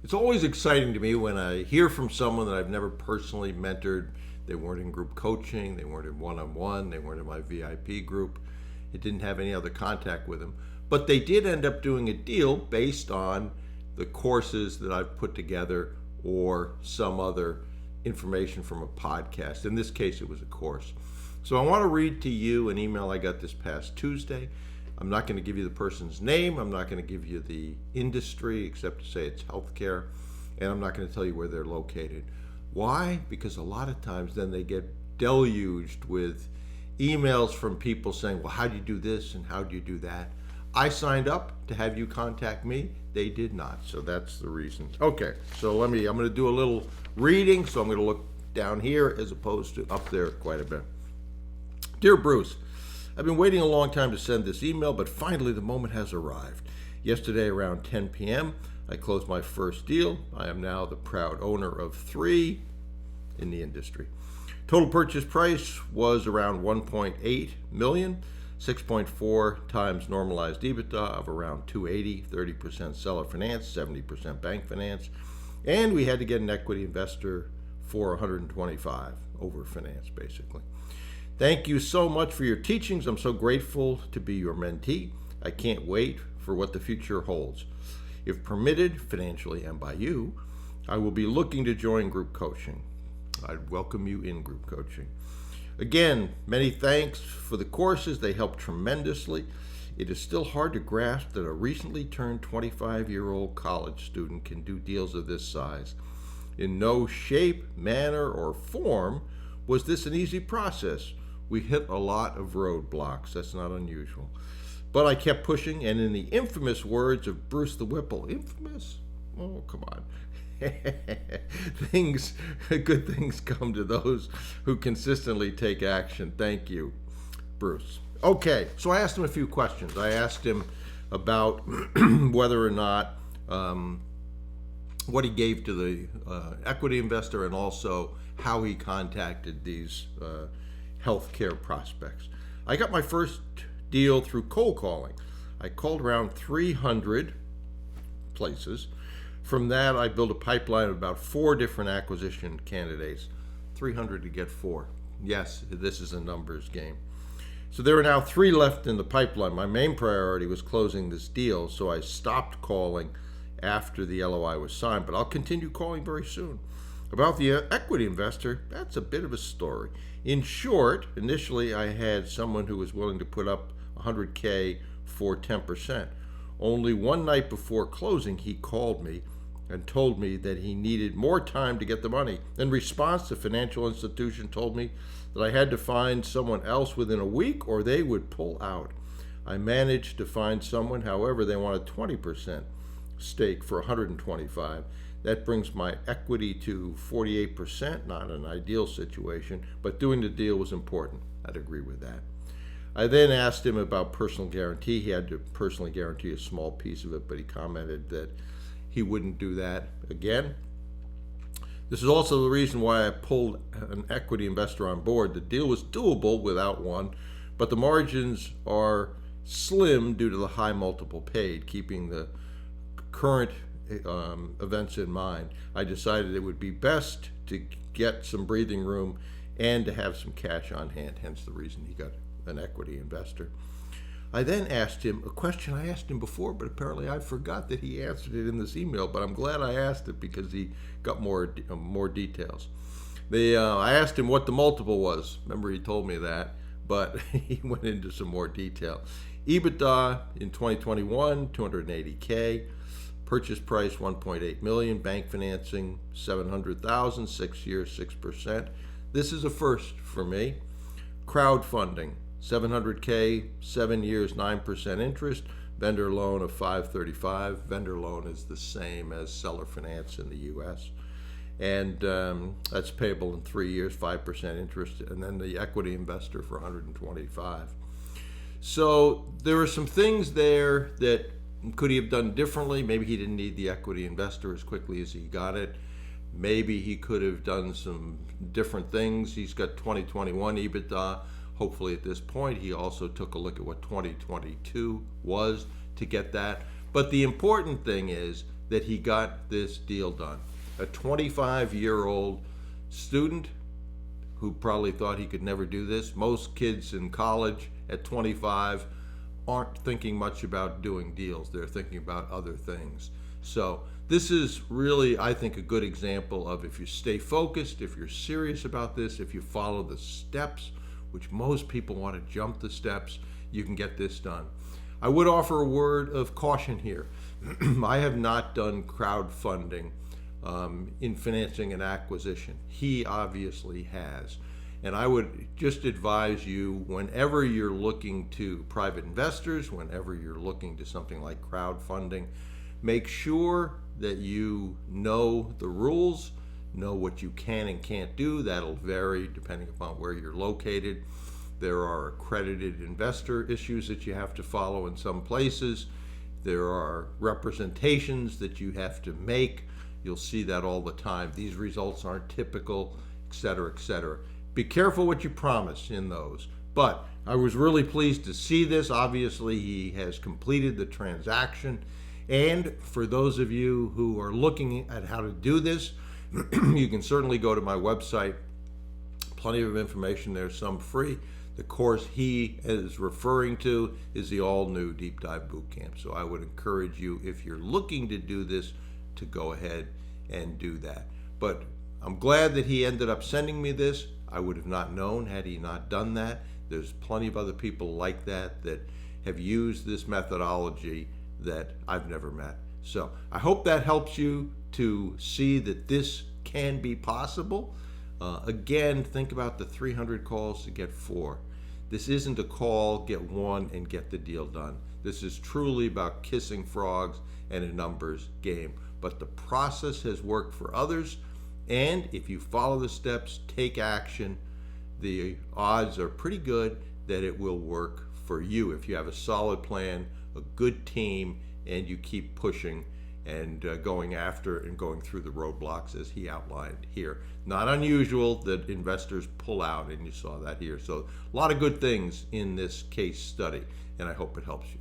It's always exciting to me when I hear from someone that I've never personally mentored. They weren't in group coaching, they weren't in one-on-one, they weren't in my VIP group. It didn't have any other contact with them. But they did end up doing a deal based on the courses that I've put together or some other information from a podcast. In this case, it was a course. So I want to read to you an email I got this past Tuesday. I'm not going to give you the person's name. I'm not going to give you the industry except to say it's healthcare. And I'm not going to tell you where they're located. Why? Because a lot of times then they get deluged with emails from people saying, well, how do you do this and how do you do that? I signed up to have you contact me. They did not. So that's the reason. Okay, so I'm going to do a little reading. So I'm going to look down here as opposed to up there quite a bit. Dear Bruce, I've been waiting a long time to send this email, but finally the moment has arrived. Yesterday around 10 p.m., I closed my first deal. I am now the proud owner of 3 in the industry. Total purchase price was around $1.8 million, 6.4 times normalized EBITDA of around 280, 30% seller finance, 70% bank finance, and we had to get an equity investor for 125 over finance basically. Thank you so much for your teachings. I'm so grateful to be your mentee. I can't wait for what the future holds. If permitted, financially and by you, I will be looking to join group coaching. I'd welcome you in group coaching. Again, many thanks for the courses. They help tremendously. It is still hard to grasp that a recently turned 25-year-old college student can do deals of this size. In no shape, manner, or form was this an easy process. We hit a lot of roadblocks. That's not unusual. But I kept pushing, and in the infamous words of Bruce the Whipple, infamous? Oh, come on. Good things come to those who consistently take action. Thank you, Bruce. Okay, so I asked him a few questions. I asked him about whether or not what he gave to the equity investor and also how he contacted these healthcare prospects. I got my first deal through cold calling. I called around 300 places. From that, I built a pipeline of about 4 different acquisition candidates. 300 to get 4. Yes, this is a numbers game. So there are now 3 left in the pipeline. My main priority was closing this deal, so I stopped calling after the LOI was signed, but I'll continue calling very soon. About the equity investor, that's a bit of a story. In short, initially I had someone who was willing to put up $100K for 10%. Only one night before closing, he called me and told me that he needed more time to get the money. In response, the financial institution told me that I had to find someone else within a week or they would pull out. I managed to find someone, however, they wanted 20% stake for $125. That brings my equity to 48%, not an ideal situation, but doing the deal was important. I'd agree with that. I then asked him about personal guarantee. He had to personally guarantee a small piece of it, but he commented that he wouldn't do that again. This is also the reason why I pulled an equity investor on board. The deal was doable without one, but the margins are slim due to the high multiple paid. Keeping the current events in mind, I decided it would be best to get some breathing room and to have some cash on hand, hence the reason he got an equity investor. I then asked him a question I asked him before, but apparently I forgot that he answered it in this email, but I'm glad I asked it because he got more details. I asked him what the multiple was. Remember, he told me that, but he went into some more detail. EBITDA in 2021, 280K. Purchase price $1.8 million. Bank financing $700,000. 6 years, 6%. This is a first for me. Crowdfunding $700K, 7 years, 9% interest. Vendor loan of $535. Vendor loan is the same as seller finance in the U.S. And that's payable in 3 years, 5% interest, and then the equity investor for $125. So there are some things there that could he have done differently. Maybe he didn't need the equity investor as quickly as he got it. Maybe he could have done some different things. He's got 2021 EBITDA. Hopefully at this point, he also took a look at what 2022 was to get that. But the important thing is that he got this deal done. A 25-year-old student who probably thought he could never do this. Most kids in college at 25 aren't thinking much about doing deals. They're thinking about other things. So this is really, I think, a good example of if you stay focused, if you're serious about this, if you follow the steps, which most people want to jump the steps, you can get this done. I would offer a word of caution here. I have not done crowdfunding in financing an acquisition. He obviously has. And I would just advise you, whenever you're looking to private investors, whenever you're looking to something like crowdfunding, make sure that you know the rules, know what you can and can't do. That'll vary depending upon where you're located. There are accredited investor issues that you have to follow in some places. There are representations that you have to make. You'll see that all the time. These results aren't typical, et cetera, et cetera. Be careful what you promise in those. But I was really pleased to see this. Obviously, he has completed the transaction. And for those of you who are looking at how to do this, you can certainly go to my website. Plenty of information there, some free. The course he is referring to is the all-new Deep Dive Bootcamp. So I would encourage you, if you're looking to do this, to go ahead and do that. But I'm glad that he ended up sending me this. I would have not known had he not done that. There's plenty of other people like that that have used this methodology that I've never met. So I hope that helps you to see that this can be possible. Again, think about the 300 calls to get 4. This isn't a call, get 1, and get the deal done. This is truly about kissing frogs and a numbers game. But the process has worked for others, and if you follow the steps, take action, the odds are pretty good that it will work for you if you have a solid plan, a good team, and you keep pushing and going after and going through the roadblocks as he outlined here. Not unusual that investors pull out, and you saw that here. So a lot of good things in this case study, and I hope it helps you.